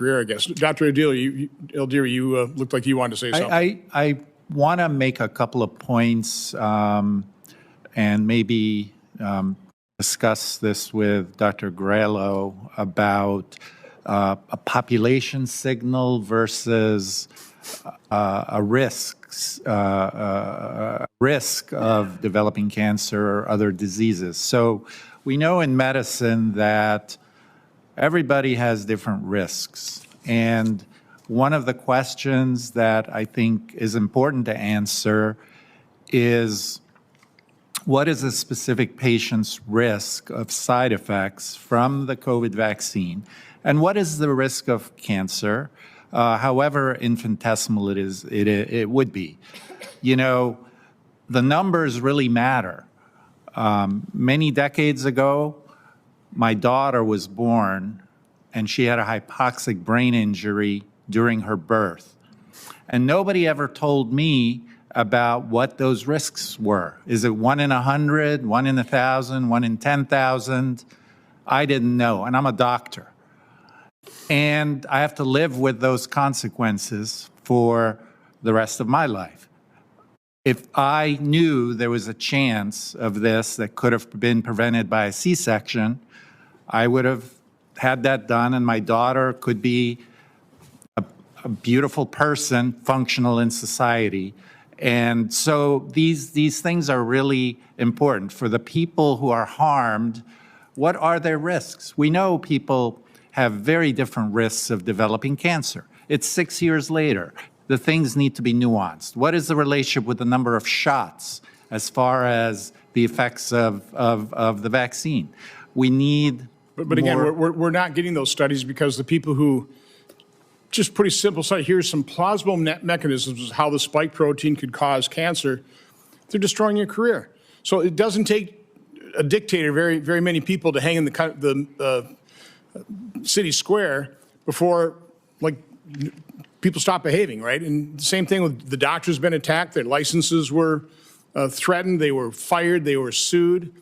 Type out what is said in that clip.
career, I guess. Dr. El-Deiry, you looked like you wanted to say something. I want to make a couple of points and maybe discuss this with Dr. Grello about a population signal versus a risk of developing cancer or other diseases. So we know in medicine that everybody has different risks. And one of the questions that I think is important to answer is, what is a specific patient's risk of side effects from the COVID vaccine? And what is the risk of cancer, however infinitesimal it would be? You know, the numbers really matter. Many decades ago, my daughter was born and she had a hypoxic brain injury during her birth. And nobody ever told me about what those risks were. Is it 1 in 100, 1 in 1,000, 1 in 10,000? I didn't know, and I'm a doctor. And I have to live with those consequences for the rest of my life. If I knew there was a chance of this that could have been prevented by a C-section, I would have had that done, and my daughter could be a beautiful person, functional in society. And so these things are really important. For the people who are harmed, what are their risks? We know people have very different risks of developing cancer. It's 6 years later. The things need to be nuanced. What is the relationship with the number of shots as far as the effects of the vaccine? We need But again, we're not getting those studies because the people who, just pretty simple study, here's some plausible mechanisms of how the spike protein could cause cancer, they're destroying your career. So it doesn't take a dictator, very many people to hang in the city square before, like, people stop behaving, right? And the same thing with the doctors been attacked, their licenses were threatened, they were fired, they were sued.